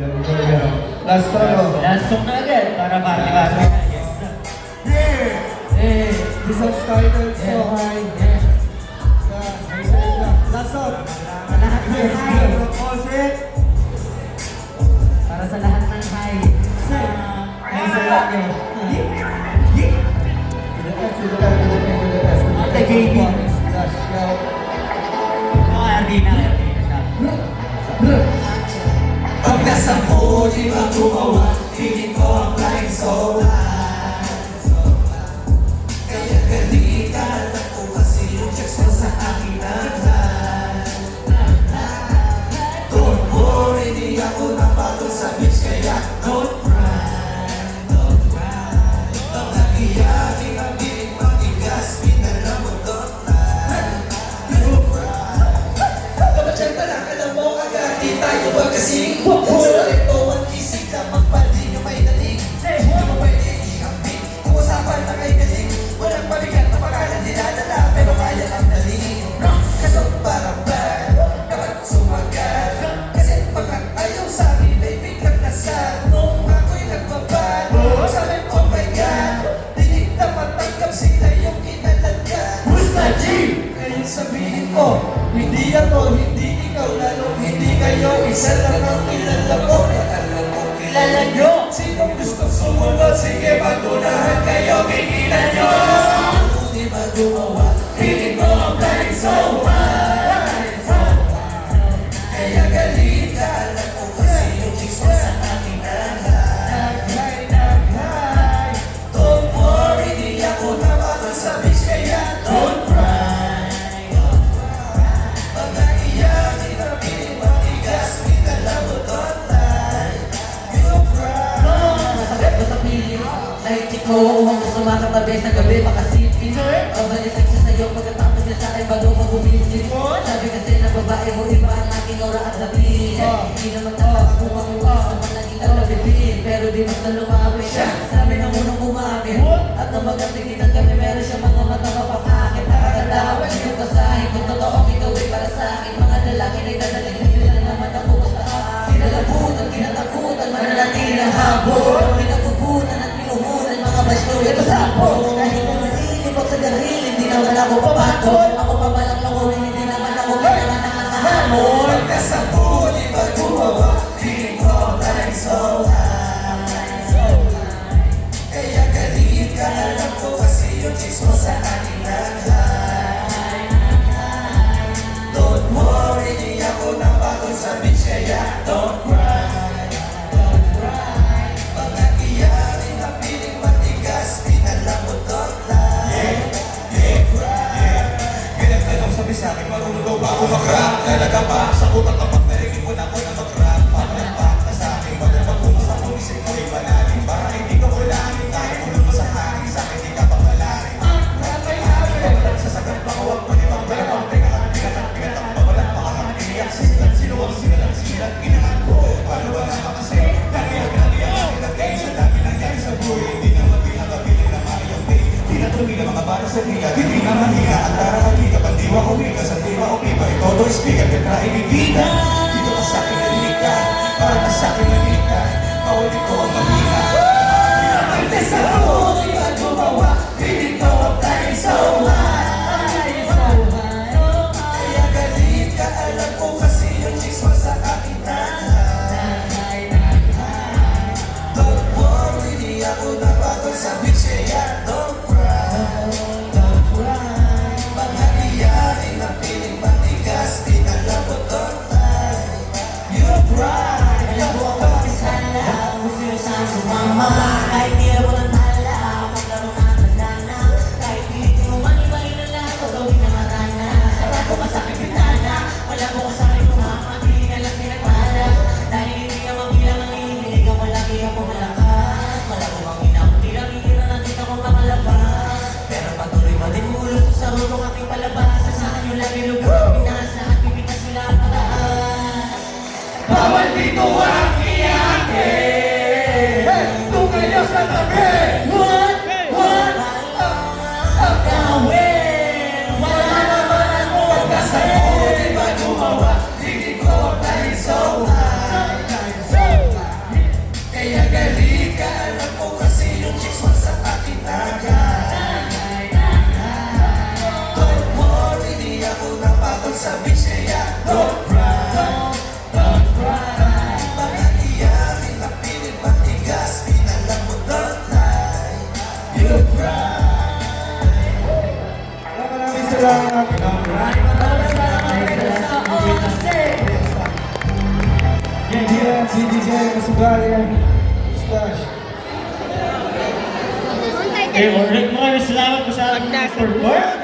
Last song. Last song na agad para party-party na. Yes na. This song's titled So High. Last song. Sa lahat ng high. Para sa lahat ng high. Sa inyo. Ate JB. Ardina. Pag nasa mo, di ba gumawa? Tingin ko ang flying so high. Kaya ganita na ko kasi yung checks mo sa akin naglan. Don't worry, di ako napatol sa beach. Kaya don't cry, don't cry. Mga iyakin ang biling matigas, pinalamo don't lie. Don't cry. Kapag siya pala, alam mo agad, di tayo magkasing. Sabihin mo, hindi ako, hindi ikaw, lalong hindi kayo. Isa lang ang kilala ko, at alam mo kilala nyo. Sinong gustong sumunod, sige magunahan kayo, pigilan nyo. Di ba gumawa, piling ko ang flying so high. Kaya galit ka, alam ko kasi yung chicks mo sa akin nag-high. Don't worry, di ako napatol sa beach, kaya don't cry. Oo, kung gusto makatabi sa gabi, makasipin. Pabalitak siya sa'yo pagkatapos niya sa'kin bago pa bumisip. Sabi kasi na babae mo iba ang aking aura at labi. Hindi naman tapat kung ako gusto man naging kalabibin. Pero di mas na lumapit siya. Sabi na munang umapit. At nang magkatingitan kami, meron siya mga mata mapapakit. Nakakalawan, hindi ko basahin. Kung totoong ikaw ay para sa'kin. Mga lalaki na idadalhin nila na naman ako basta kinalabutan, kinatakutan, mananatili ng habol. Pinagugutan at pinuhunan mga basyo ito sa ako. Kahit kung nalilibot sa garil, hindi naman ako papatol. Ako pa palang lakunin, hindi naman ako kailangan nakakahamon. Pag nasa po, di ba gumawa? Piling ko flying so high. Kaya galit ka, alam ko kasi yung chicks mo sa akin nag-high. Don't worry, di ako napatol sa beach. Kaya don't cry, don't cry. Mga iyakin na piling matigas, pinalam mo don't lie. Ganyan tanong sabi sa'kin, marunong daw ba ako mag-rap? Talaga ba? Sa utak kapag narinig mo na ako na mag-rap. Pakalagpak na sa'kin, madalpag pumusap kung isip ko ay malalim. Para hindi ko kulangin, kahit ulong mo sa hangin, sa'kin di ka papalarin. Pagpalag sa sagat, pakawag mo, di bang balapang pingat, pabalat, pakakang iniyak, silat, sinuwag, silat, silat, inahan ko. Paano ba naman kasi? Nangyayak, nagkay sa dami nangyari sa buhay. Hindi naman pinakabili na mayang day. Di na tumila mga bala sa nila, hindi na mahina. Ang tarahagita, pandiwa ko mika, sa diwa ko pipa. Ikaw to speaker, kaya ibibida. Dito ka sa'kin nalika, para ka sa'kin nalika. Maulit ko ang mahina. Pag nasa ako, di ba gumawa? Piling ko ang flying so high. Kaya galit ka, alam ko kasi yung chicks mo sa akin nag-high. Don't worry, di ako napatol sa beach. Kaya don't cry, don't cry. Mga iyakin na piling matigas, pinalam mo don't lie. You cry. Alam ko ang pagkisala, kung sino saan sumama. Kahit di ako nang hala, maglaro salamat. Yan, si DJ Masugaya. Splash. Okay, maraming salamat po sa ating perform.